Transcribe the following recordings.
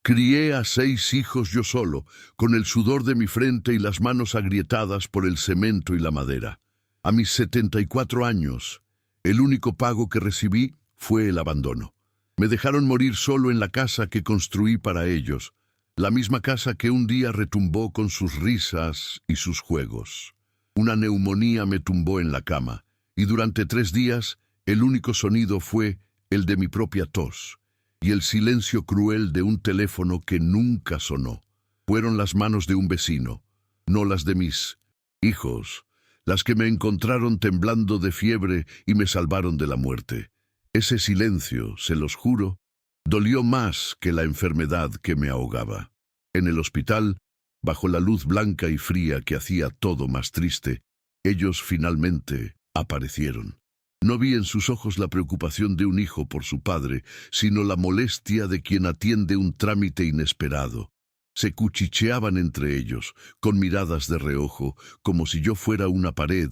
Crié a 6 hijos yo solo, con el sudor de mi frente y las manos agrietadas por el cemento y la madera. A mis 74 años, el único pago que recibí fue el abandono. Me dejaron morir solo en la casa que construí para ellos, la misma casa que un día retumbó con sus risas y sus juegos. Una neumonía me tumbó en la cama, y durante 3 días el único sonido fue el de mi propia tos y el silencio cruel de un teléfono que nunca sonó. Fueron las manos de un vecino, no las de mis hijos, las que me encontraron temblando de fiebre y me salvaron de la muerte. Ese silencio, se los juro, dolió más que la enfermedad que me ahogaba. En el hospital, bajo la luz blanca y fría que hacía todo más triste, ellos finalmente aparecieron. No vi en sus ojos la preocupación de un hijo por su padre, sino la molestia de quien atiende un trámite inesperado. Se cuchicheaban entre ellos, con miradas de reojo, como si yo fuera una pared,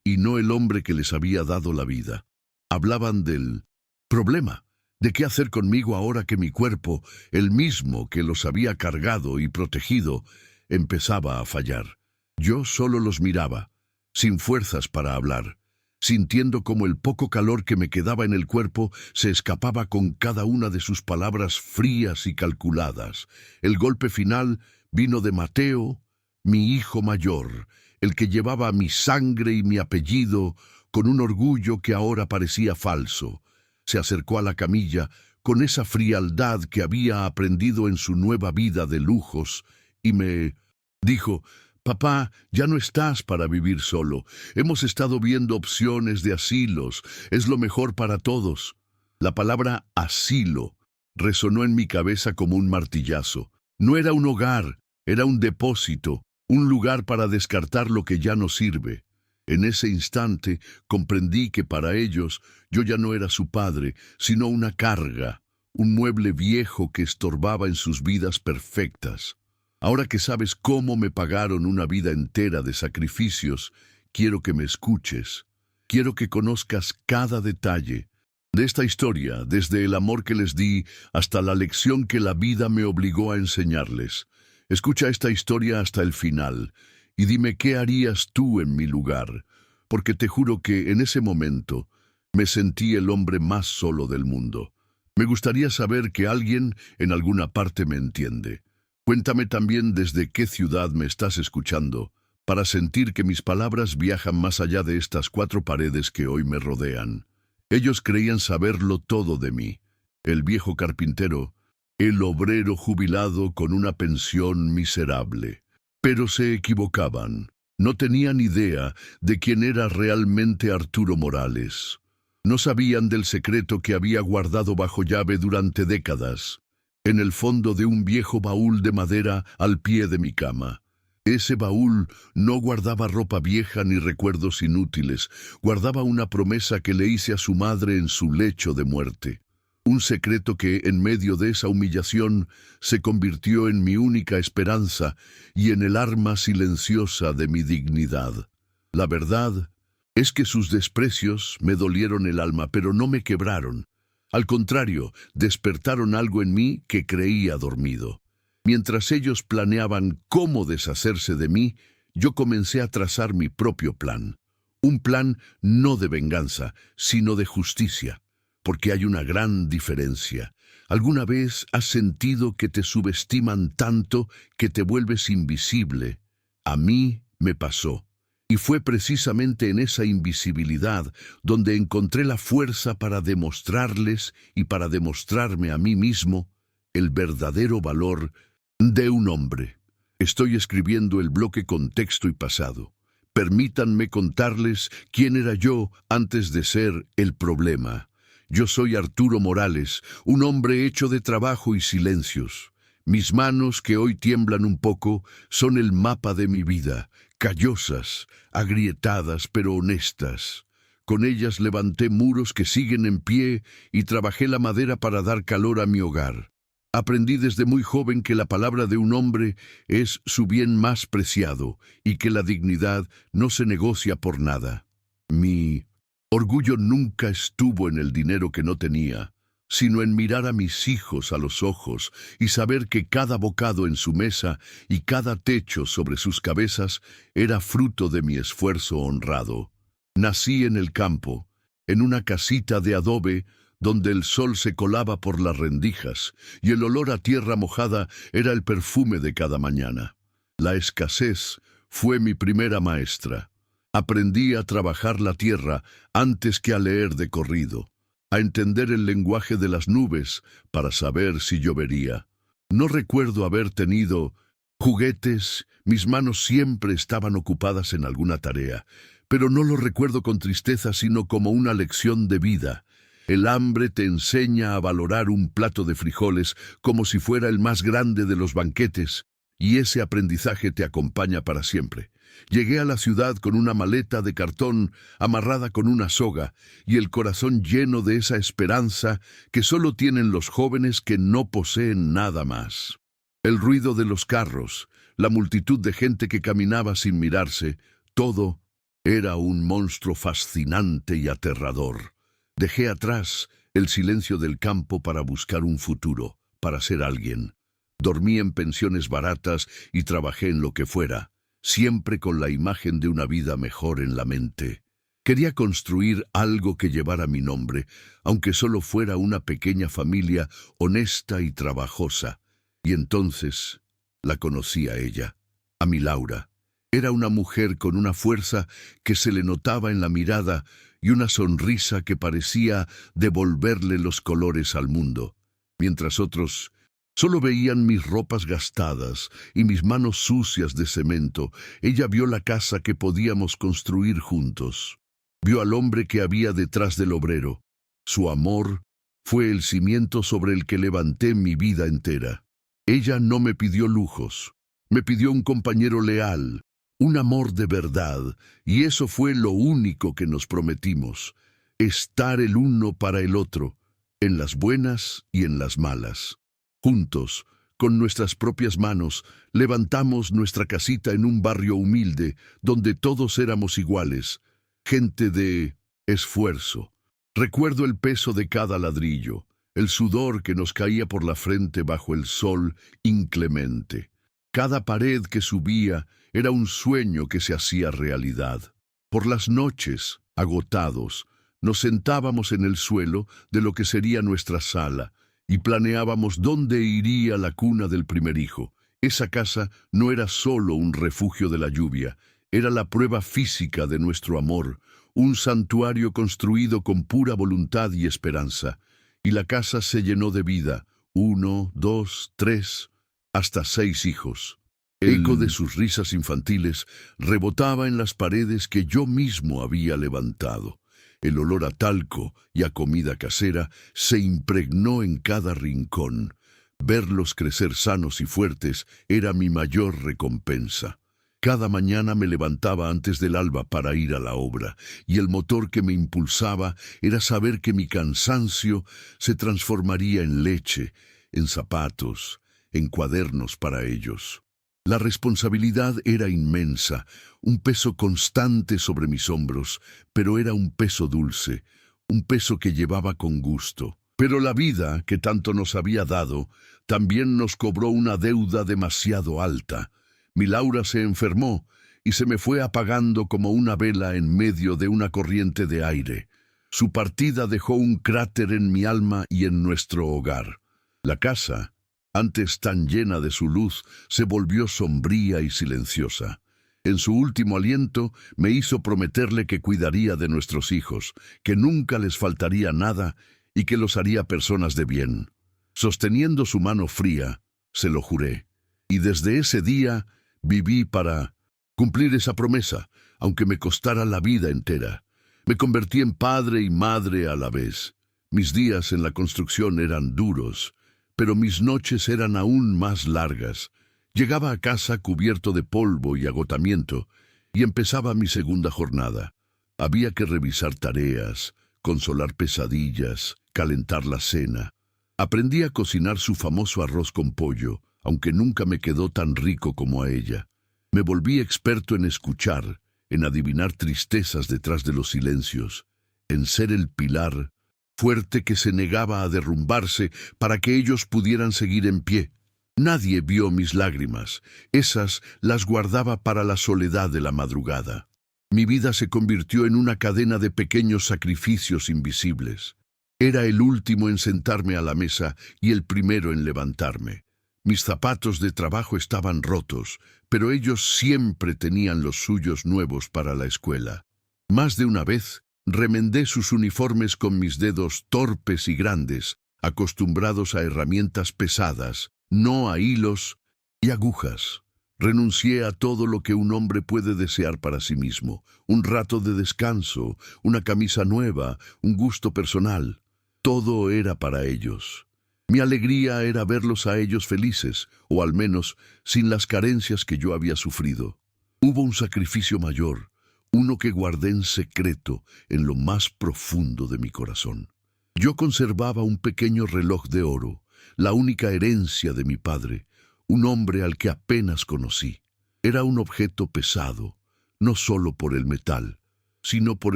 y no el hombre que les había dado la vida. Hablaban del problema, de qué hacer conmigo ahora que mi cuerpo, el mismo que los había cargado y protegido, empezaba a fallar. Yo solo los miraba, sin fuerzas para hablar, sintiendo como el poco calor que me quedaba en el cuerpo se escapaba con cada una de sus palabras frías y calculadas. El golpe final vino de Mateo, mi hijo mayor, el que llevaba mi sangre y mi apellido con un orgullo que ahora parecía falso. Se acercó a la camilla con esa frialdad que había aprendido en su nueva vida de lujos y me dijo: «Papá, ya no estás para vivir solo. Hemos estado viendo opciones de asilos. Es lo mejor para todos». La palabra asilo resonó en mi cabeza como un martillazo. No era un hogar, era un depósito, un lugar para descartar lo que ya no sirve. En ese instante comprendí que para ellos yo ya no era su padre, sino una carga, un mueble viejo que estorbaba en sus vidas perfectas. Ahora que sabes cómo me pagaron una vida entera de sacrificios, quiero que me escuches. Quiero que conozcas cada detalle de esta historia, desde el amor que les di hasta la lección que la vida me obligó a enseñarles. Escucha esta historia hasta el final y dime qué harías tú en mi lugar, porque te juro que en ese momento me sentí el hombre más solo del mundo. Me gustaría saber que alguien en alguna parte me entiende. Cuéntame también desde qué ciudad me estás escuchando, para sentir que mis palabras viajan más allá de estas 4 paredes que hoy me rodean. Ellos creían saberlo todo de mí: el viejo carpintero, el obrero jubilado con una pensión miserable. Pero se equivocaban. No tenían idea de quién era realmente Arturo Morales. No sabían del secreto que había guardado bajo llave durante décadas, en el fondo de un viejo baúl de madera al pie de mi cama. Ese baúl no guardaba ropa vieja ni recuerdos inútiles, guardaba una promesa que le hice a su madre en su lecho de muerte. Un secreto que, en medio de esa humillación, se convirtió en mi única esperanza y en el arma silenciosa de mi dignidad. La verdad es que sus desprecios me dolieron el alma, pero no me quebraron. Al contrario, despertaron algo en mí que creía dormido. Mientras ellos planeaban cómo deshacerse de mí, yo comencé a trazar mi propio plan. Un plan no de venganza, sino de justicia. Porque hay una gran diferencia. ¿Alguna vez has sentido que te subestiman tanto que te vuelves invisible? A mí me pasó. Y fue precisamente en esa invisibilidad donde encontré la fuerza para demostrarles y para demostrarme a mí mismo el verdadero valor de un hombre. Estoy escribiendo el bloque Contexto y Pasado. Permítanme contarles quién era yo antes de ser el problema. Yo soy Arturo Morales, un hombre hecho de trabajo y silencios. Mis manos, que hoy tiemblan un poco, son el mapa de mi vida, callosas, agrietadas pero honestas. Con ellas levanté muros que siguen en pie y trabajé la madera para dar calor a mi hogar. Aprendí desde muy joven que la palabra de un hombre es su bien más preciado y que la dignidad no se negocia por nada. Mi orgullo nunca estuvo en el dinero que no tenía, sino en mirar a mis hijos a los ojos y saber que cada bocado en su mesa y cada techo sobre sus cabezas era fruto de mi esfuerzo honrado. Nací en el campo, en una casita de adobe donde el sol se colaba por las rendijas y el olor a tierra mojada era el perfume de cada mañana. La escasez fue mi primera maestra. Aprendí a trabajar la tierra antes que a leer de corrido, a entender el lenguaje de las nubes para saber si llovería. No recuerdo haber tenido juguetes, mis manos siempre estaban ocupadas en alguna tarea, pero no lo recuerdo con tristeza sino como una lección de vida. El hambre te enseña a valorar un plato de frijoles como si fuera el más grande de los banquetes, y ese aprendizaje te acompaña para siempre. Llegué a la ciudad con una maleta de cartón amarrada con una soga y el corazón lleno de esa esperanza que solo tienen los jóvenes que no poseen nada más. El ruido de los carros, la multitud de gente que caminaba sin mirarse, todo era un monstruo fascinante y aterrador. Dejé atrás el silencio del campo para buscar un futuro, para ser alguien. Dormí en pensiones baratas y trabajé en lo que fuera, siempre con la imagen de una vida mejor en la mente. Quería construir algo que llevara mi nombre, aunque solo fuera una pequeña familia honesta y trabajosa. Y entonces la conocí a ella, a mi Laura. Era una mujer con una fuerza que se le notaba en la mirada y una sonrisa que parecía devolverle los colores al mundo, mientras otros solo veían mis ropas gastadas y mis manos sucias de cemento. Ella vio la casa que podíamos construir juntos. Vio al hombre que había detrás del obrero. Su amor fue el cimiento sobre el que levanté mi vida entera. Ella no me pidió lujos, me pidió un compañero leal, un amor de verdad, y eso fue lo único que nos prometimos, estar el uno para el otro, en las buenas y en las malas. Juntos, con nuestras propias manos, levantamos nuestra casita en un barrio humilde, donde todos éramos iguales, gente de esfuerzo. Recuerdo el peso de cada ladrillo, el sudor que nos caía por la frente bajo el sol inclemente. Cada pared que subía era un sueño que se hacía realidad. Por las noches, agotados, nos sentábamos en el suelo de lo que sería nuestra sala y planeábamos dónde iría la cuna del primer hijo. Esa casa no era solo un refugio de la lluvia, era la prueba física de nuestro amor, un santuario construido con pura voluntad y esperanza. Y la casa se llenó de vida, 1, 2, 3, hasta 6 hijos. El eco de sus risas infantiles rebotaba en las paredes que yo mismo había levantado. El olor a talco y a comida casera se impregnó en cada rincón. Verlos crecer sanos y fuertes era mi mayor recompensa. Cada mañana me levantaba antes del alba para ir a la obra, y el motor que me impulsaba era saber que mi cansancio se transformaría en leche, en zapatos, en cuadernos para ellos. La responsabilidad era inmensa, un peso constante sobre mis hombros, pero era un peso dulce, un peso que llevaba con gusto. Pero la vida, que tanto nos había dado, también nos cobró una deuda demasiado alta. Mi Laura se enfermó y se me fue apagando como una vela en medio de una corriente de aire. Su partida dejó un cráter en mi alma y en nuestro hogar. La casa, antes tan llena de su luz, se volvió sombría y silenciosa. En su último aliento me hizo prometerle que cuidaría de nuestros hijos, que nunca les faltaría nada y que los haría personas de bien. Sosteniendo su mano fría, se lo juré. Y desde ese día viví para cumplir esa promesa, aunque me costara la vida entera. Me convertí en padre y madre a la vez. Mis días en la construcción eran duros, pero mis noches eran aún más largas. Llegaba a casa cubierto de polvo y agotamiento, y empezaba mi segunda jornada. Había que revisar tareas, consolar pesadillas, calentar la cena. Aprendí a cocinar su famoso arroz con pollo, aunque nunca me quedó tan rico como a ella. Me volví experto en escuchar, en adivinar tristezas detrás de los silencios, en ser el pilar fuerte que se negaba a derrumbarse para que ellos pudieran seguir en pie. Nadie vio mis lágrimas, esas las guardaba para la soledad de la madrugada. Mi vida se convirtió en una cadena de pequeños sacrificios invisibles. Era el último en sentarme a la mesa y el primero en levantarme. Mis zapatos de trabajo estaban rotos, pero ellos siempre tenían los suyos nuevos para la escuela. Más de una vez, remendé sus uniformes con mis dedos torpes y grandes, acostumbrados a herramientas pesadas, no a hilos y agujas. Renuncié a todo lo que un hombre puede desear para sí mismo: un rato de descanso, una camisa nueva, un gusto personal. Todo era para ellos. Mi alegría era verlos a ellos felices, o al menos sin las carencias que yo había sufrido. Hubo un sacrificio mayor, uno que guardé en secreto en lo más profundo de mi corazón. Yo conservaba un pequeño reloj de oro, la única herencia de mi padre, un hombre al que apenas conocí. Era un objeto pesado, no solo por el metal, sino por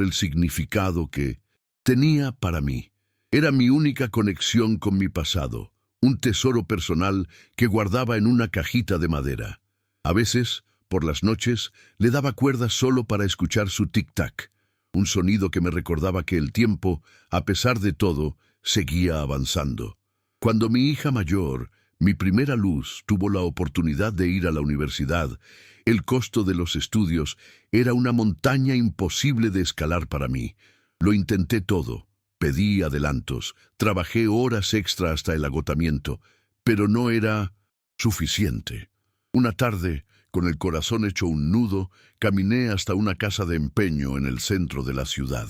el significado que tenía para mí. Era mi única conexión con mi pasado, un tesoro personal que guardaba en una cajita de madera. A veces, por las noches, le daba cuerdas solo para escuchar su tic-tac, un sonido que me recordaba que el tiempo, a pesar de todo, seguía avanzando. Cuando mi hija mayor, mi primera luz, tuvo la oportunidad de ir a la universidad, el costo de los estudios era una montaña imposible de escalar para mí. Lo intenté todo. Pedí adelantos, trabajé horas extra hasta el agotamiento, pero no era suficiente. Una tarde, con el corazón hecho un nudo, caminé hasta una casa de empeño en el centro de la ciudad.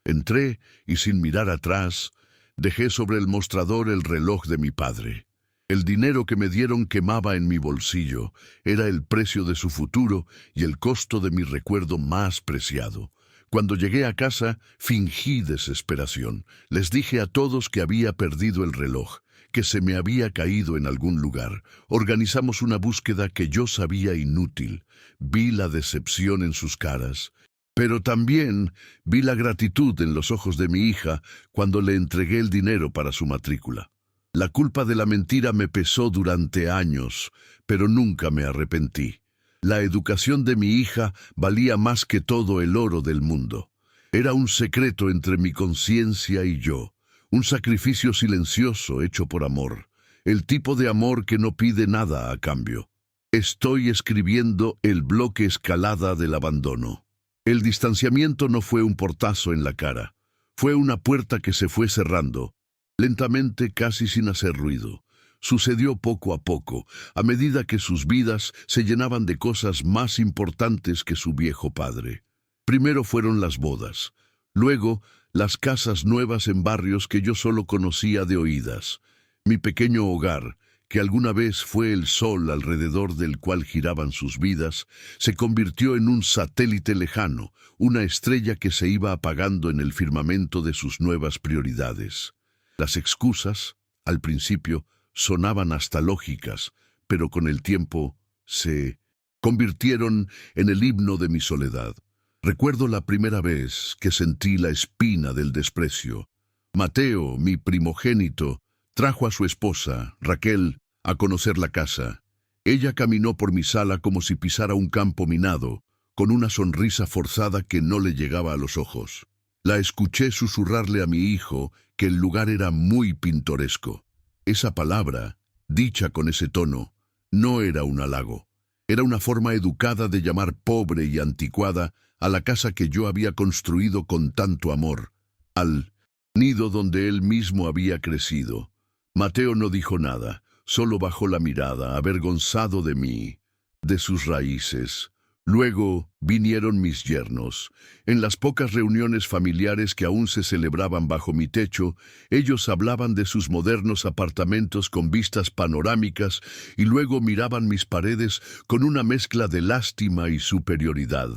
Entré y, sin mirar atrás, dejé sobre el mostrador el reloj de mi padre. El dinero que me dieron quemaba en mi bolsillo. Era el precio de su futuro y el costo de mi recuerdo más preciado. Cuando llegué a casa, fingí desesperación. Les dije a todos que había perdido el reloj, que se me había caído en algún lugar. Organizamos una búsqueda que yo sabía inútil. Vi la decepción en sus caras, pero también vi la gratitud en los ojos de mi hija cuando le entregué el dinero para su matrícula. La culpa de la mentira me pesó durante años, pero nunca me arrepentí. La educación de mi hija valía más que todo el oro del mundo. Era un secreto entre mi conciencia y yo, un sacrificio silencioso hecho por amor, el tipo de amor que no pide nada a cambio. Estoy escribiendo el bloque escalada del abandono. El distanciamiento no fue un portazo en la cara, fue una puerta que se fue cerrando, lentamente, casi sin hacer ruido. Sucedió poco a poco, a medida que sus vidas se llenaban de cosas más importantes que su viejo padre. Primero fueron las bodas, luego las casas nuevas en barrios que yo solo conocía de oídas. Mi pequeño hogar, que alguna vez fue el sol alrededor del cual giraban sus vidas, se convirtió en un satélite lejano, una estrella que se iba apagando en el firmamento de sus nuevas prioridades. Las excusas, al principio, sonaban hasta lógicas, pero con el tiempo se convirtieron en el himno de mi soledad. Recuerdo la primera vez que sentí la espina del desprecio. Mateo, mi primogénito, trajo a su esposa, Raquel, a conocer la casa. Ella caminó por mi sala como si pisara un campo minado, con una sonrisa forzada que no le llegaba a los ojos. La escuché susurrarle a mi hijo que el lugar era muy pintoresco. Esa palabra, dicha con ese tono, no era un halago. Era una forma educada de llamar pobre y anticuada a la casa que yo había construido con tanto amor, al nido donde él mismo había crecido. Mateo no dijo nada, solo bajó la mirada, avergonzado de mí, de sus raíces. Luego vinieron mis yernos. En las pocas reuniones familiares que aún se celebraban bajo mi techo, ellos hablaban de sus modernos apartamentos con vistas panorámicas y luego miraban mis paredes con una mezcla de lástima y superioridad.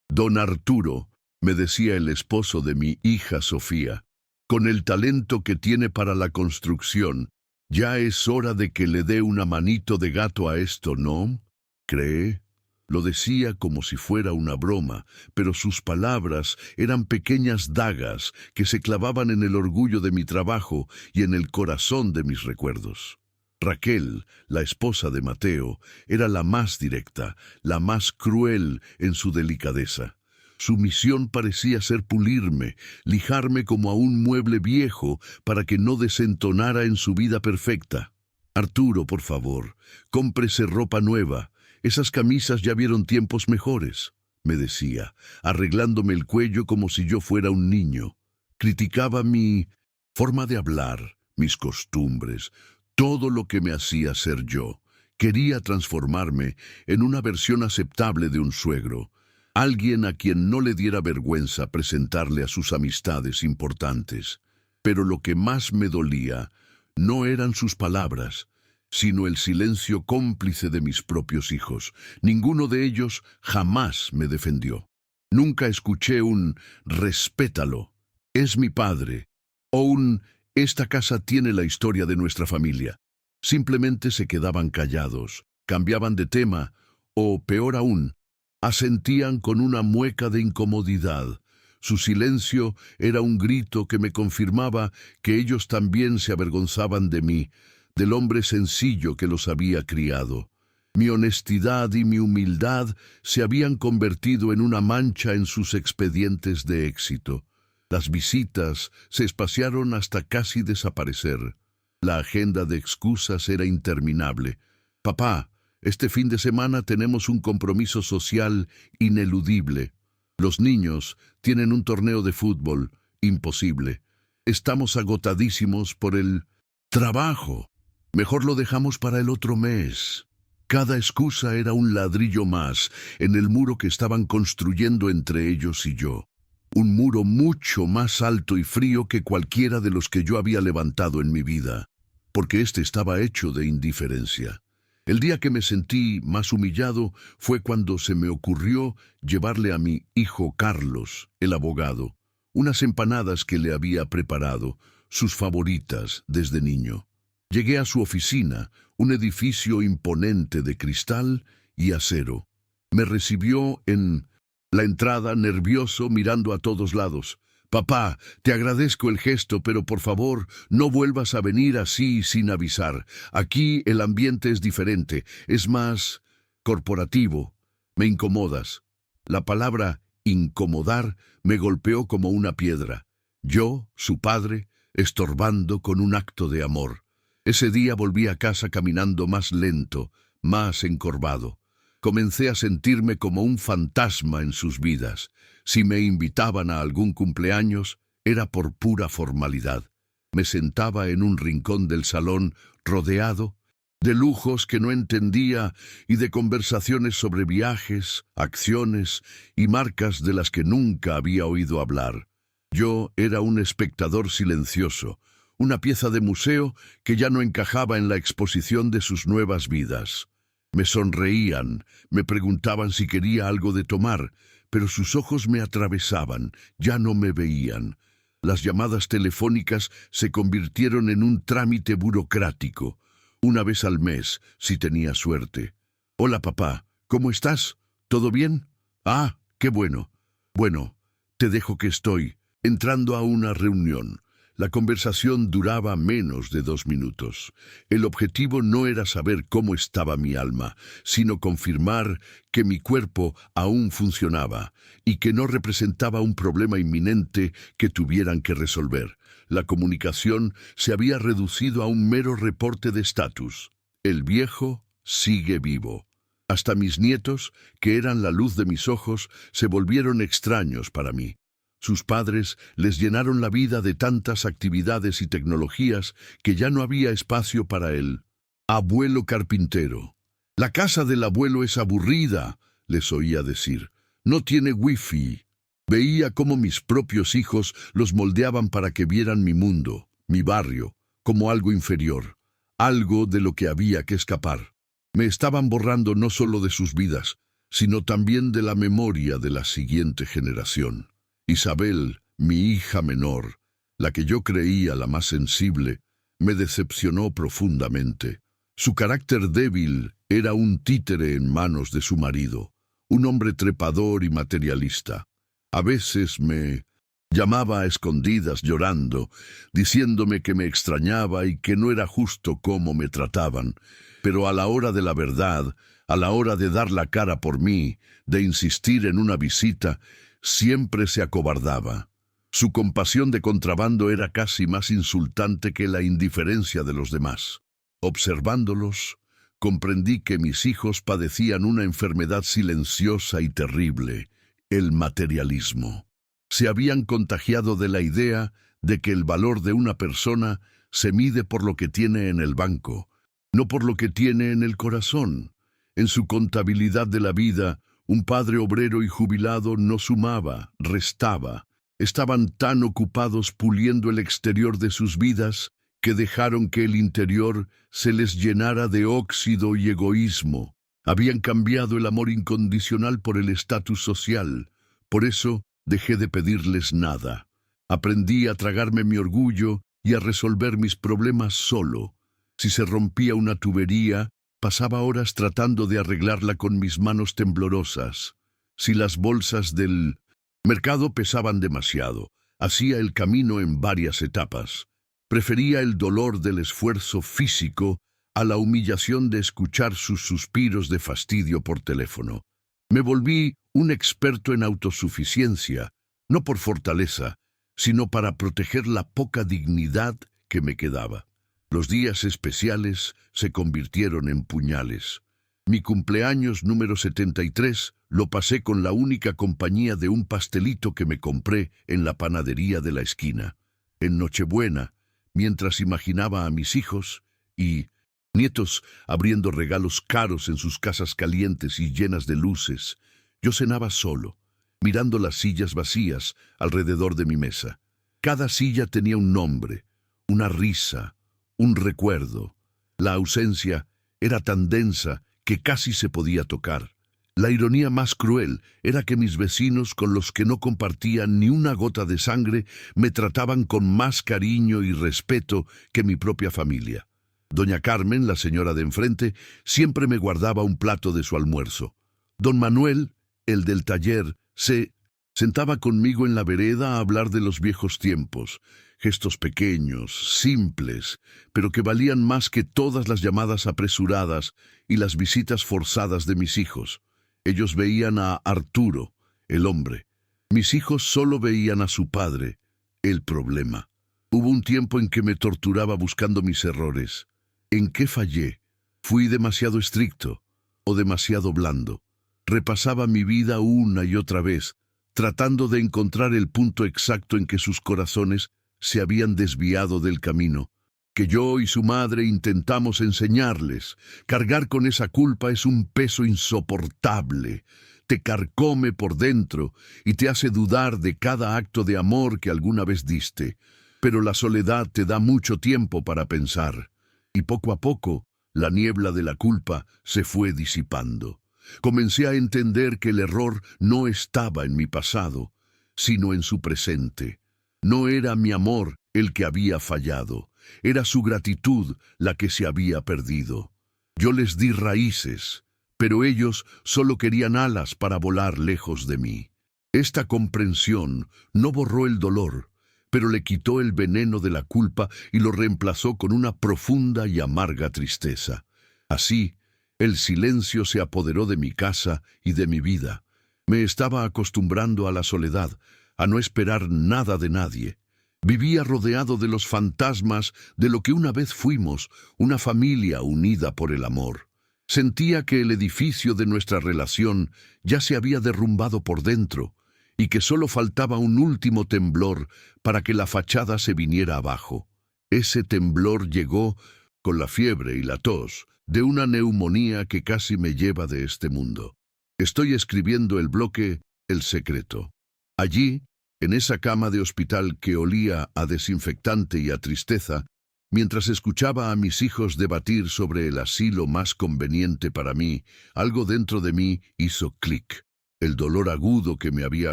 Don Arturo, me decía el esposo de mi hija Sofía, con el talento que tiene para la construcción, ya es hora de que le dé una manito de gato a esto, ¿no? ¿Cree? Lo decía como si fuera una broma, pero sus palabras eran pequeñas dagas que se clavaban en el orgullo de mi trabajo y en el corazón de mis recuerdos. Raquel, la esposa de Mateo, era la más directa, la más cruel en su delicadeza. Su misión parecía ser pulirme, lijarme como a un mueble viejo para que no desentonara en su vida perfecta. Arturo, por favor, cómprese ropa nueva. Esas camisas ya vieron tiempos mejores, me decía, arreglándome el cuello como si yo fuera un niño. Criticaba mi forma de hablar, mis costumbres, todo lo que me hacía ser yo. Quería transformarme en una versión aceptable de un suegro, alguien a quien no le diera vergüenza presentarle a sus amistades importantes. Pero lo que más me dolía no eran sus palabras, sino el silencio cómplice de mis propios hijos. Ninguno de ellos jamás me defendió. Nunca escuché un «respétalo, es mi padre» o un «esta casa tiene la historia de nuestra familia». Simplemente se quedaban callados, cambiaban de tema o, peor aún, asentían con una mueca de incomodidad. Su silencio era un grito que me confirmaba que ellos también se avergonzaban de mí, del hombre sencillo que los había criado. Mi honestidad y mi humildad se habían convertido en una mancha en sus expedientes de éxito. Las visitas se espaciaron hasta casi desaparecer. La agenda de excusas era interminable. «Papá, este fin de semana tenemos un compromiso social ineludible. Los niños tienen un torneo de fútbol. Imposible. Estamos agotadísimos por el trabajo. Mejor lo dejamos para el otro mes». Cada excusa era un ladrillo más en el muro que estaban construyendo entre ellos y yo. Un muro mucho más alto y frío que cualquiera de los que yo había levantado en mi vida, porque este estaba hecho de indiferencia. El día que me sentí más humillado fue cuando se me ocurrió llevarle a mi hijo Carlos, el abogado, unas empanadas que le había preparado, sus favoritas desde niño. Llegué a su oficina, un edificio imponente de cristal y acero. Me recibió en la entrada, nervioso, mirando a todos lados. «Papá, te agradezco el gesto, pero por favor, no vuelvas a venir así sin avisar. Aquí el ambiente es diferente, es más corporativo. Me incomodas». La palabra incomodar me golpeó como una piedra. Yo, su padre, estorbando con un acto de amor. Ese día volví a casa caminando más lento, más encorvado. Comencé a sentirme como un fantasma en sus vidas. Si me invitaban a algún cumpleaños, era por pura formalidad. Me sentaba en un rincón del salón, rodeado de lujos que no entendía y de conversaciones sobre viajes, acciones y marcas de las que nunca había oído hablar. Yo era un espectador silencioso, una pieza de museo que ya no encajaba en la exposición de sus nuevas vidas. Me sonreían, me preguntaban si quería algo de tomar, pero sus ojos me atravesaban, ya no me veían. Las llamadas telefónicas se convirtieron en un trámite burocrático, una vez al mes, si tenía suerte. «Hola, papá, ¿cómo estás? ¿Todo bien? Ah, qué bueno. Bueno, te dejo que estoy entrando a una reunión». La conversación duraba menos de 2 minutos. El objetivo no era saber cómo estaba mi alma, sino confirmar que mi cuerpo aún funcionaba y que no representaba un problema inminente que tuvieran que resolver. La comunicación se había reducido a un mero reporte de estatus. El viejo sigue vivo. Hasta mis nietos, que eran la luz de mis ojos, se volvieron extraños para mí. Sus padres les llenaron la vida de tantas actividades y tecnologías que ya no había espacio para el abuelo carpintero. «La casa del abuelo es aburrida», les oía decir. «No tiene wifi». Veía cómo mis propios hijos los moldeaban para que vieran mi mundo, mi barrio, como algo inferior, algo de lo que había que escapar. Me estaban borrando no solo de sus vidas, sino también de la memoria de la siguiente generación. Isabel, mi hija menor, la que yo creía la más sensible, me decepcionó profundamente. Su carácter débil era un títere en manos de su marido. un hombre trepador y materialista. A veces me llamaba a escondidas llorando, diciéndome que me extrañaba y que no era justo cómo me trataban, pero a la hora de la verdad, a la hora de dar la cara por mí, de insistir en una visita, siempre se acobardaba. Su compasión de contrabando era casi más insultante que la indiferencia de los demás. Observándolos, comprendí que mis hijos padecían una enfermedad silenciosa y terrible, el materialismo. Se habían contagiado de la idea de que el valor de una persona se mide por lo que tiene en el banco, no por lo que tiene en el corazón. En su contabilidad de la vida, un padre obrero y jubilado no sumaba, restaba. Estaban tan ocupados puliendo el exterior de sus vidas que dejaron que el interior se les llenara de óxido y egoísmo. Habían cambiado el amor incondicional por el estatus social. Por eso dejé de pedirles nada. Aprendí a tragarme mi orgullo y a resolver mis problemas solo. Si se rompía una tubería, pasaba horas tratando de arreglarla con mis manos temblorosas. Si las bolsas del mercado pesaban demasiado, hacía el camino en varias etapas. Prefería el dolor del esfuerzo físico a la humillación de escuchar sus suspiros de fastidio por teléfono. Me volví un experto en autosuficiencia, no por fortaleza, sino para proteger la poca dignidad que me quedaba. Los días especiales se convirtieron en puñales. Mi cumpleaños número 73 lo pasé con la única compañía de un pastelito que me compré en la panadería de la esquina. En Nochebuena, mientras imaginaba a mis hijos y nietos abriendo regalos caros en sus casas calientes y llenas de luces, yo cenaba solo, mirando las sillas vacías alrededor de mi mesa. Cada silla tenía un nombre, una risa, un recuerdo. La ausencia era tan densa que casi se podía tocar. La ironía más cruel era que mis vecinos, con los que no compartía ni una gota de sangre, me trataban con más cariño y respeto que mi propia familia. Doña Carmen, la señora de enfrente, siempre me guardaba un plato de su almuerzo. Don Manuel, el del taller, se sentaba conmigo en la vereda a hablar de los viejos tiempos, gestos pequeños, simples, pero que valían más que todas las llamadas apresuradas y las visitas forzadas de mis hijos. Ellos veían a Arturo, el hombre. Mis hijos solo veían a su padre, el problema. Hubo un tiempo en que me torturaba buscando mis errores. ¿En qué fallé? ¿Fui demasiado estricto o demasiado blando? Repasaba mi vida una y otra vez, tratando de encontrar el punto exacto en que sus corazones se habían desviado del camino, que yo y su madre intentamos enseñarles. Cargar con esa culpa es un peso insoportable. Te carcome por dentro y te hace dudar de cada acto de amor que alguna vez diste. Pero la soledad te da mucho tiempo para pensar. Y poco a poco, la niebla de la culpa se fue disipando. Comencé a entender que el error no estaba en mi pasado, sino en su presente. No era mi amor el que había fallado, era su gratitud la que se había perdido. Yo les di raíces, pero ellos solo querían alas para volar lejos de mí. Esta comprensión no borró el dolor, pero le quitó el veneno de la culpa y lo reemplazó con una profunda y amarga tristeza. Así, el silencio se apoderó de mi casa y de mi vida. Me estaba acostumbrando a la soledad, a no esperar nada de nadie. Vivía rodeado de los fantasmas de lo que una vez fuimos, una familia unida por el amor. Sentía que el edificio de nuestra relación ya se había derrumbado por dentro y que solo faltaba un último temblor para que la fachada se viniera abajo. Ese temblor llegó con la fiebre y la tos de una neumonía que casi me lleva de este mundo. Estoy escribiendo el bloque El Secreto. Allí, en esa cama de hospital que olía a desinfectante y a tristeza, mientras escuchaba a mis hijos debatir sobre el asilo más conveniente para mí, algo dentro de mí hizo clic. El dolor agudo que me había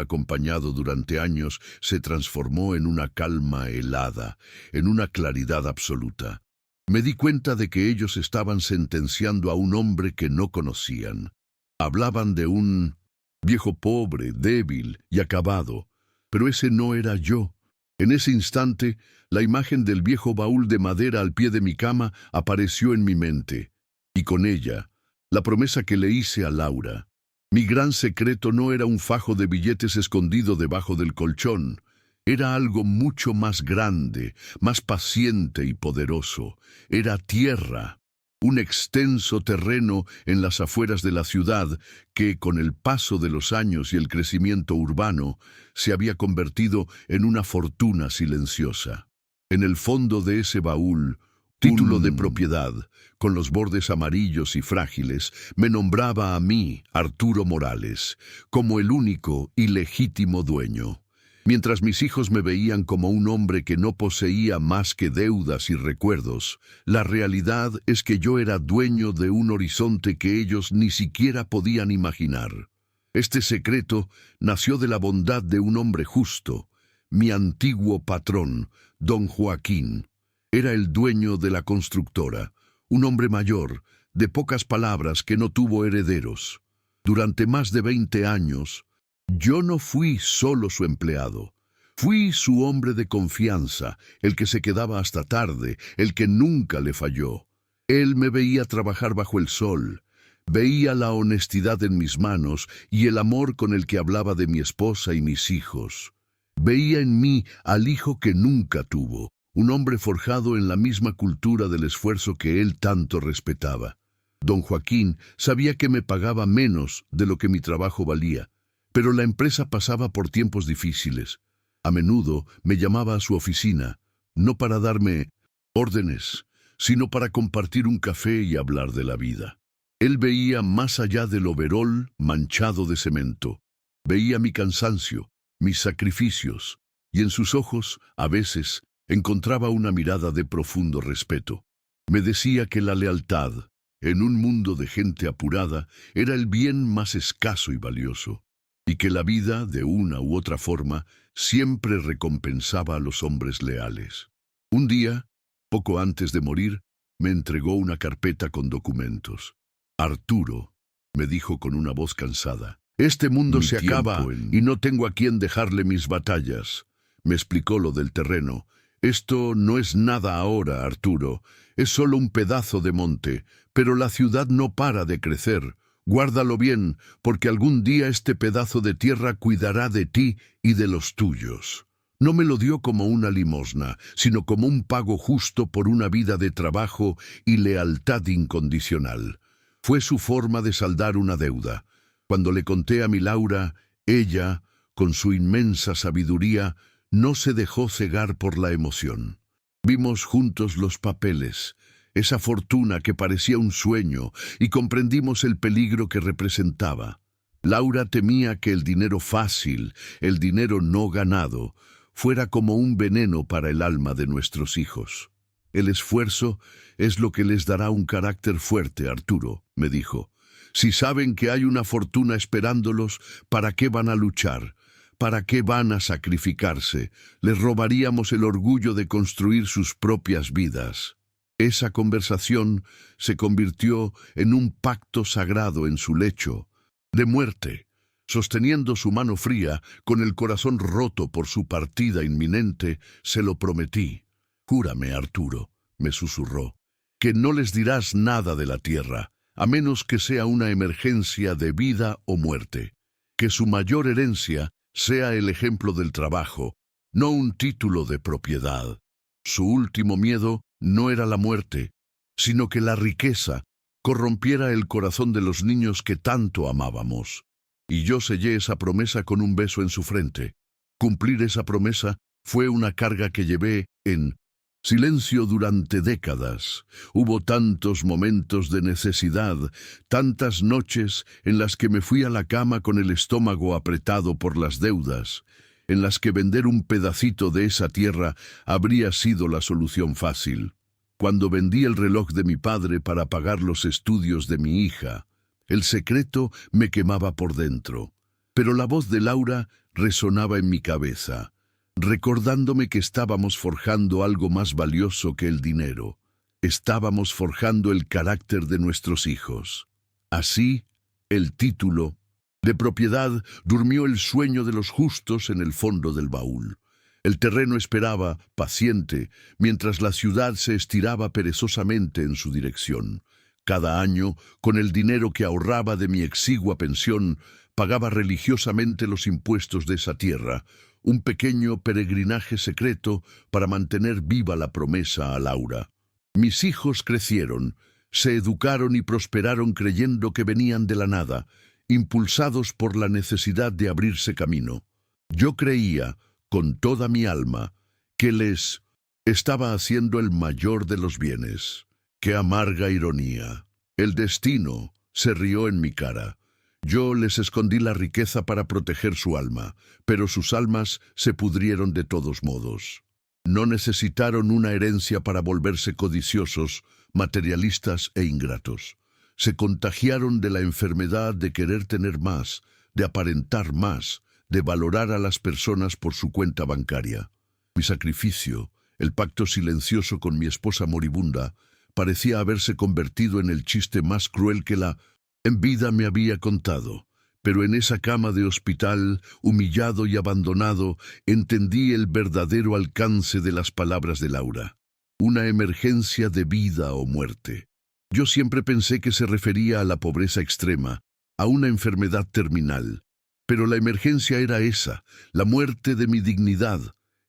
acompañado durante años se transformó en una calma helada, en una claridad absoluta. Me di cuenta de que ellos estaban sentenciando a un hombre que no conocían. Hablaban de un viejo pobre, débil y acabado. Pero ese no era yo. En ese instante, la imagen del viejo baúl de madera al pie de mi cama apareció en mi mente, y con ella, la promesa que le hice a Laura. Mi gran secreto no era un fajo de billetes escondido debajo del colchón, era algo mucho más grande, más paciente y poderoso. Era tierra, un extenso terreno en las afueras de la ciudad que, con el paso de los años y el crecimiento urbano, se había convertido en una fortuna silenciosa. En el fondo de ese baúl, título de propiedad, con los bordes amarillos y frágiles, me nombraba a mí, Arturo Morales, como el único y legítimo dueño. Mientras mis hijos me veían como un hombre que no poseía más que deudas y recuerdos, la realidad es que yo era dueño de un horizonte que ellos ni siquiera podían imaginar. Este secreto nació de la bondad de un hombre justo, mi antiguo patrón, don Joaquín. Era el dueño de la constructora, un hombre mayor, de pocas palabras que no tuvo herederos. Durante más de 20 años, yo no fui solo su empleado. Fui su hombre de confianza, el que se quedaba hasta tarde, el que nunca le falló. Él me veía trabajar bajo el sol, veía la honestidad en mis manos y el amor con el que hablaba de mi esposa y mis hijos. Veía en mí al hijo que nunca tuvo, un hombre forjado en la misma cultura del esfuerzo que él tanto respetaba. Don Joaquín sabía que me pagaba menos de lo que mi trabajo valía, pero la empresa pasaba por tiempos difíciles. A menudo me llamaba a su oficina, no para darme órdenes, sino para compartir un café y hablar de la vida. Él veía más allá del overol manchado de cemento. Veía mi cansancio, mis sacrificios, y en sus ojos, a veces, encontraba una mirada de profundo respeto. Me decía que la lealtad, en un mundo de gente apurada, era el bien más escaso y valioso, y que la vida, de una u otra forma, siempre recompensaba a los hombres leales. Un día, poco antes de morir, me entregó una carpeta con documentos. Arturo, me dijo con una voz cansada, este mundo se acaba y no tengo a quién dejarle mis batallas. Me explicó lo del terreno. Esto no es nada ahora, Arturo, es solo un pedazo de monte, pero la ciudad no para de crecer. Guárdalo bien, porque algún día este pedazo de tierra cuidará de ti y de los tuyos. No me lo dio como una limosna, sino como un pago justo por una vida de trabajo y lealtad incondicional. Fue su forma de saldar una deuda. Cuando le conté a mi Laura, ella, con su inmensa sabiduría, no se dejó cegar por la emoción. Vimos juntos los papeles, esa fortuna que parecía un sueño, y comprendimos el peligro que representaba. Laura temía que el dinero fácil, el dinero no ganado, fuera como un veneno para el alma de nuestros hijos. El esfuerzo es lo que les dará un carácter fuerte, Arturo, me dijo. Si saben que hay una fortuna esperándolos, ¿para qué van a luchar? ¿Para qué van a sacrificarse? Les robaríamos el orgullo de construir sus propias vidas. Esa conversación se convirtió en un pacto sagrado en su lecho de muerte. Sosteniendo su mano fría, con el corazón roto por su partida inminente, se lo prometí. Júrame, Arturo, me susurró, que no les dirás nada de la tierra, a menos que sea una emergencia de vida o muerte. Que su mayor herencia sea el ejemplo del trabajo, no un título de propiedad. Su último miedo no era la muerte, sino que la riqueza corrompiera el corazón de los niños que tanto amábamos. Y yo sellé esa promesa con un beso en su frente. Cumplir esa promesa fue una carga que llevé en silencio durante décadas. Hubo tantos momentos de necesidad, tantas noches en las que me fui a la cama con el estómago apretado por las deudas, en las que vender un pedacito de esa tierra habría sido la solución fácil. Cuando vendí el reloj de mi padre para pagar los estudios de mi hija, el secreto me quemaba por dentro, pero la voz de Laura resonaba en mi cabeza, recordándome que estábamos forjando algo más valioso que el dinero. Estábamos forjando el carácter de nuestros hijos. Así, el título De propiedad durmió el sueño de los justos en el fondo del baúl. El terreno esperaba, paciente, mientras la ciudad se estiraba perezosamente en su dirección. Cada año, con el dinero que ahorraba de mi exigua pensión, pagaba religiosamente los impuestos de esa tierra, un pequeño peregrinaje secreto para mantener viva la promesa a Laura. Mis hijos crecieron, se educaron y prosperaron creyendo que venían de la nada, impulsados por la necesidad de abrirse camino. Yo creía, con toda mi alma, que les estaba haciendo el mayor de los bienes. ¡Qué amarga ironía! El destino se rió en mi cara. Yo les escondí la riqueza para proteger su alma, pero sus almas se pudrieron de todos modos. No necesitaron una herencia para volverse codiciosos, materialistas e ingratos. Se contagiaron de la enfermedad de querer tener más, de aparentar más, de valorar a las personas por su cuenta bancaria. Mi sacrificio, el pacto silencioso con mi esposa moribunda, parecía haberse convertido en el chiste más cruel que la en vida me había contado. Pero en esa cama de hospital, humillado y abandonado, entendí el verdadero alcance de las palabras de Laura. Una emergencia de vida o muerte. Yo siempre pensé que se refería a la pobreza extrema, a una enfermedad terminal. Pero la emergencia era esa, la muerte de mi dignidad,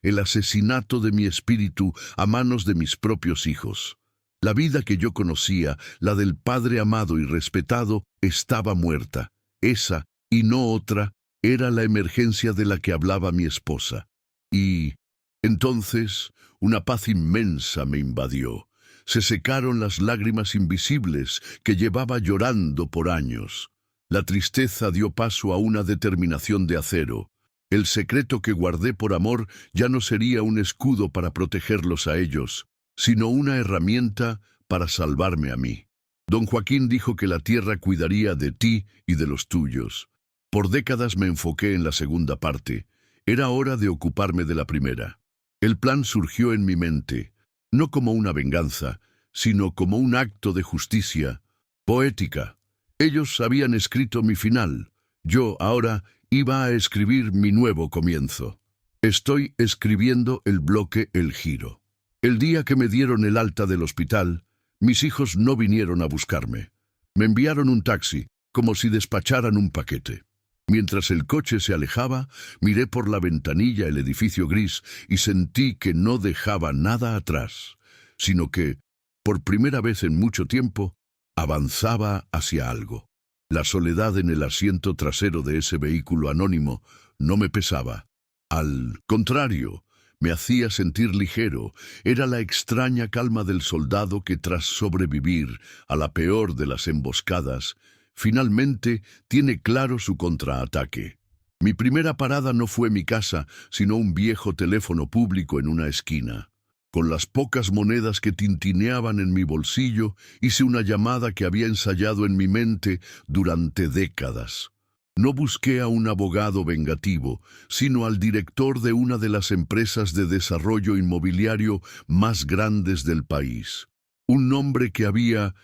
el asesinato de mi espíritu a manos de mis propios hijos. La vida que yo conocía, la del padre amado y respetado, estaba muerta. Esa, y no otra, era la emergencia de la que hablaba mi esposa. Y entonces una paz inmensa me invadió. Se secaron las lágrimas invisibles que llevaba llorando por años. La tristeza dio paso a una determinación de acero. El secreto que guardé por amor ya no sería un escudo para protegerlos a ellos, sino una herramienta para salvarme a mí. Don Joaquín dijo que la tierra cuidaría de ti y de los tuyos. Por décadas me enfoqué en la segunda parte. Era hora de ocuparme de la primera. El plan surgió en mi mente, no como una venganza, sino como un acto de justicia, poética. Ellos habían escrito mi final. Yo, ahora, iba a escribir mi nuevo comienzo. Estoy escribiendo el bloque El Giro. El día que me dieron el alta del hospital, mis hijos no vinieron a buscarme. Me enviaron un taxi, como si despacharan un paquete. Mientras el coche se alejaba, miré por la ventanilla el edificio gris y sentí que no dejaba nada atrás, sino que, por primera vez en mucho tiempo, avanzaba hacia algo. La soledad en el asiento trasero de ese vehículo anónimo no me pesaba. Al contrario, me hacía sentir ligero. Era la extraña calma del soldado que, tras sobrevivir a la peor de las emboscadas, finalmente tiene claro su contraataque. Mi primera parada no fue mi casa, sino un viejo teléfono público en una esquina. Con las pocas monedas que tintineaban en mi bolsillo, hice una llamada que había ensayado en mi mente durante décadas. No busqué a un abogado vengativo, sino al director de una de las empresas de desarrollo inmobiliario más grandes del país. Un nombre que había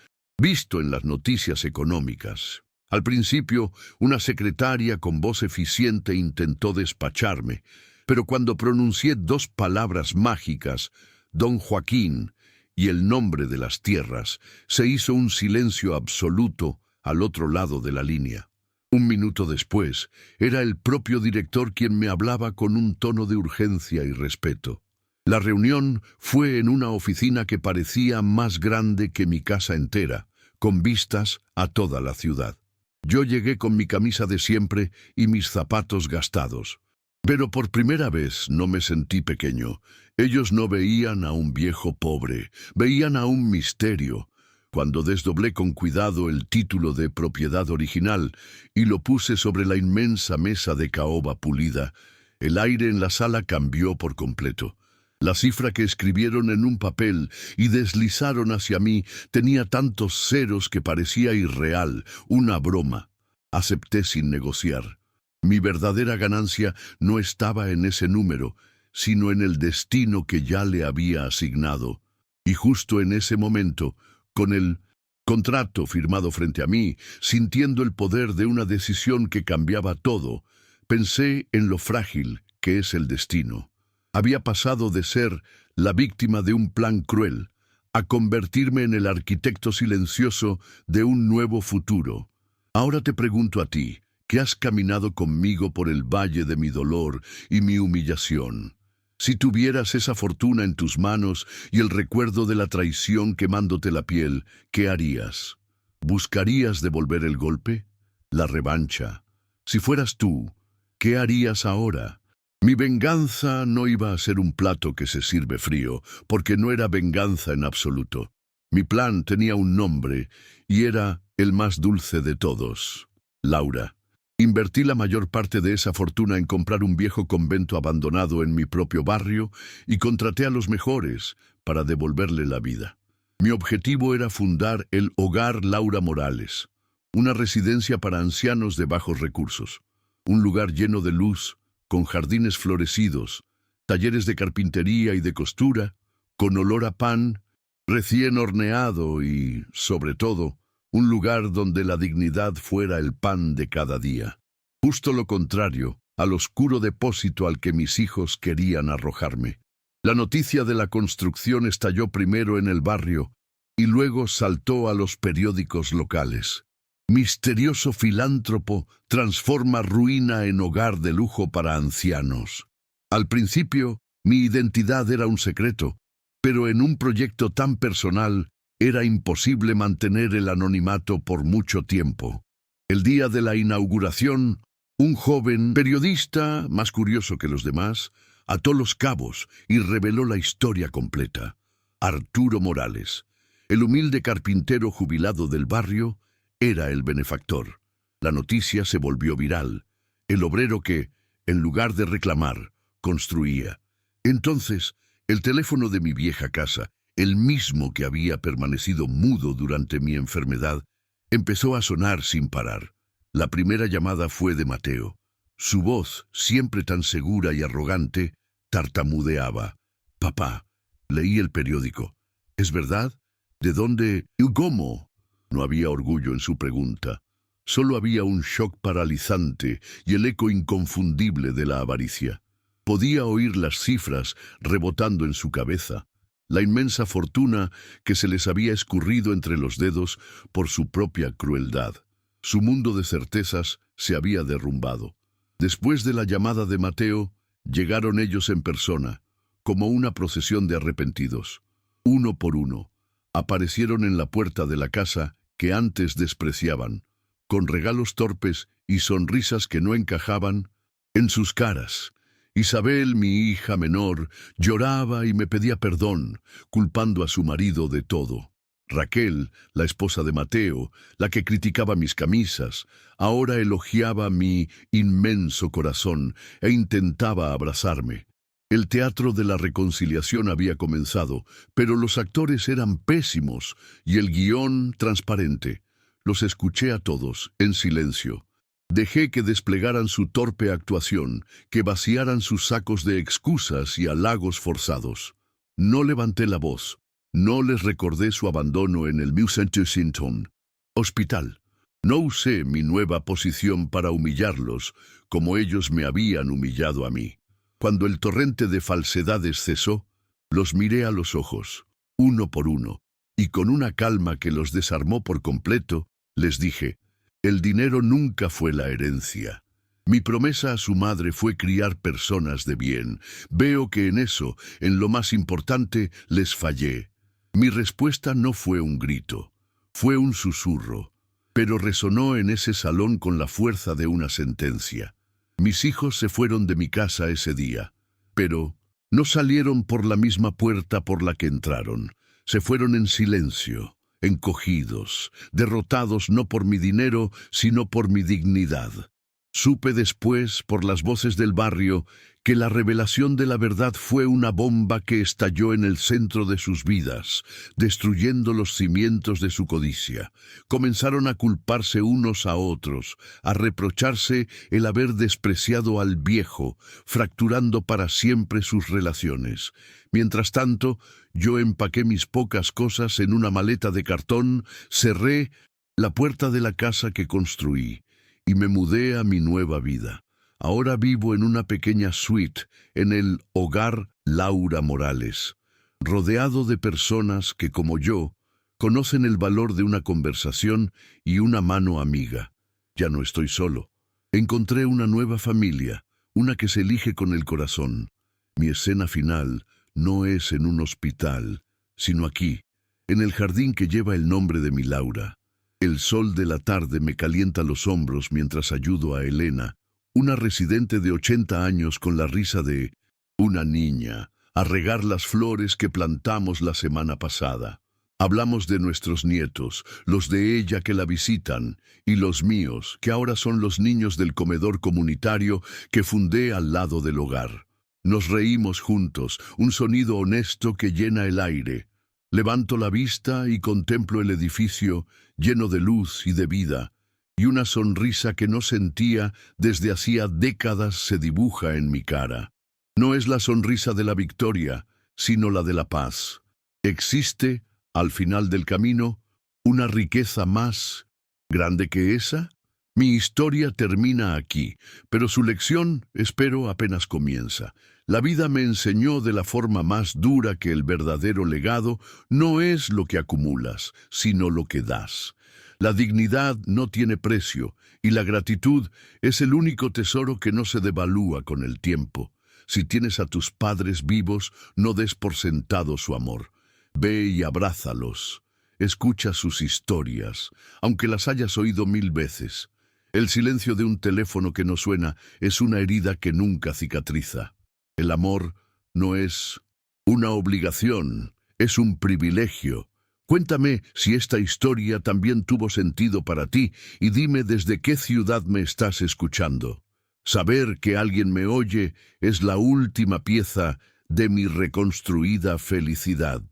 visto en las noticias económicas. Al principio, una secretaria con voz eficiente intentó despacharme, pero cuando pronuncié dos palabras mágicas, Don Joaquín y el nombre de las tierras, se hizo un silencio absoluto al otro lado de la línea. Un minuto después, era el propio director quien me hablaba con un tono de urgencia y respeto. La reunión fue en una oficina que parecía más grande que mi casa entera, con vistas a toda la ciudad. Yo llegué con mi camisa de siempre y mis zapatos gastados. Pero por primera vez no me sentí pequeño. Ellos no veían a un viejo pobre, veían a un misterio. Cuando desdoblé con cuidado el título de propiedad original y lo puse sobre la inmensa mesa de caoba pulida, el aire en la sala cambió por completo. La cifra que escribieron en un papel y deslizaron hacia mí tenía tantos ceros que parecía irreal, una broma. Acepté sin negociar. Mi verdadera ganancia no estaba en ese número, sino en el destino que ya le había asignado. Y justo en ese momento, con el Contrato firmado frente a mí, sintiendo el poder de una decisión que cambiaba todo, pensé en lo frágil que es el destino. Había pasado de ser la víctima de un plan cruel a convertirme en el arquitecto silencioso de un nuevo futuro. Ahora te pregunto a ti, que has caminado conmigo por el valle de mi dolor y mi humillación. Si tuvieras esa fortuna en tus manos y el recuerdo de la traición quemándote la piel, ¿qué harías? ¿Buscarías devolver el golpe? ¿La revancha? Si fueras tú, ¿qué harías ahora? Mi venganza no iba a ser un plato que se sirve frío, porque no era venganza en absoluto. Mi plan tenía un nombre, y era el más dulce de todos: Laura. Invertí la mayor parte de esa fortuna en comprar un viejo convento abandonado en mi propio barrio y contraté a los mejores para devolverle la vida. Mi objetivo era fundar el Hogar Laura Morales, una residencia para ancianos de bajos recursos, un lugar lleno de luz, con jardines florecidos, talleres de carpintería y de costura, con olor a pan recién horneado y, sobre todo, un lugar donde la dignidad fuera el pan de cada día. Justo lo contrario al oscuro depósito al que mis hijos querían arrojarme. La noticia de la construcción estalló primero en el barrio y luego saltó a los periódicos locales. Misterioso filántropo transforma ruina en hogar de lujo para ancianos. Al principio, mi identidad era un secreto, pero en un proyecto tan personal era imposible mantener el anonimato por mucho tiempo. El día de la inauguración, un joven periodista, más curioso que los demás, ató los cabos y reveló la historia completa. Arturo Morales, el humilde carpintero jubilado del barrio, era el benefactor. La noticia se volvió viral. El obrero que, en lugar de reclamar, construía. Entonces, el teléfono de mi vieja casa, el mismo que había permanecido mudo durante mi enfermedad, empezó a sonar sin parar. La primera llamada fue de Mateo. Su voz, siempre tan segura y arrogante, tartamudeaba. «Papá, leí el periódico. ¿Es verdad? ¿De dónde y cómo?» No había orgullo en su pregunta. Solo había un shock paralizante y el eco inconfundible de la avaricia. Podía oír las cifras rebotando en su cabeza. La inmensa fortuna que se les había escurrido entre los dedos por su propia crueldad. Su mundo de certezas se había derrumbado. Después de la llamada de Mateo, llegaron ellos en persona, como una procesión de arrepentidos. Uno por uno, aparecieron en la puerta de la casa que antes despreciaban, con regalos torpes y sonrisas que no encajaban en sus caras. Isabel, mi hija menor, lloraba y me pedía perdón, culpando a su marido de todo. Raquel, la esposa de Mateo, la que criticaba mis camisas, ahora elogiaba mi inmenso corazón e intentaba abrazarme. El teatro de la reconciliación había comenzado, pero los actores eran pésimos y el guión transparente. Los escuché a todos, en silencio. Dejé que desplegaran su torpe actuación, que vaciaran sus sacos de excusas y halagos forzados. No levanté la voz. No les recordé su abandono en el Muse-Sinton hospital. No usé mi nueva posición para humillarlos, como ellos me habían humillado a mí. Cuando el torrente de falsedades cesó, los miré a los ojos, uno por uno, y con una calma que los desarmó por completo, les dije: el dinero nunca fue la herencia. Mi promesa a su madre fue criar personas de bien. Veo que en eso, en lo más importante, les fallé. Mi respuesta no fue un grito, fue un susurro, pero resonó en ese salón con la fuerza de una sentencia. Mis hijos se fueron de mi casa ese día, pero no salieron por la misma puerta por la que entraron. Se fueron en silencio, encogidos, derrotados no por mi dinero, sino por mi dignidad. Supe después, por las voces del barrio, que la revelación de la verdad fue una bomba que estalló en el centro de sus vidas, destruyendo los cimientos de su codicia. Comenzaron a culparse unos a otros, a reprocharse el haber despreciado al viejo, fracturando para siempre sus relaciones. Mientras tanto, yo empaqué mis pocas cosas en una maleta de cartón, cerré la puerta de la casa que construí y me mudé a mi nueva vida. Ahora vivo en una pequeña suite en el Hogar Laura Morales, rodeado de personas que, como yo, conocen el valor de una conversación y una mano amiga. Ya no estoy solo. Encontré una nueva familia, una que se elige con el corazón. Mi escena final no es en un hospital, sino aquí, en el jardín que lleva el nombre de mi Laura. El sol de la tarde me calienta los hombros mientras ayudo a Elena, una residente de 80 años con la risa de una niña, a regar las flores que plantamos la semana pasada. Hablamos de nuestros nietos, los de ella que la visitan, y los míos, que ahora son los niños del comedor comunitario que fundé al lado del hogar. Nos reímos juntos, un sonido honesto que llena el aire. Levanto la vista y contemplo el edificio lleno de luz y de vida, y una sonrisa que no sentía desde hacía décadas se dibuja en mi cara. No es la sonrisa de la victoria, sino la de la paz. ¿Existe, al final del camino, una riqueza más grande que esa? Mi historia termina aquí, pero su lección, espero, apenas comienza. La vida me enseñó de la forma más dura que el verdadero legado no es lo que acumulas, sino lo que das. La dignidad no tiene precio y la gratitud es el único tesoro que no se devalúa con el tiempo. Si tienes a tus padres vivos, no des por sentado su amor. Ve y abrázalos. Escucha sus historias, aunque las hayas oído 1000 veces. El silencio de un teléfono que no suena es una herida que nunca cicatriza. El amor no es una obligación, es un privilegio. Cuéntame si esta historia también tuvo sentido para ti y dime desde qué ciudad me estás escuchando. Saber que alguien me oye es la última pieza de mi reconstruida felicidad.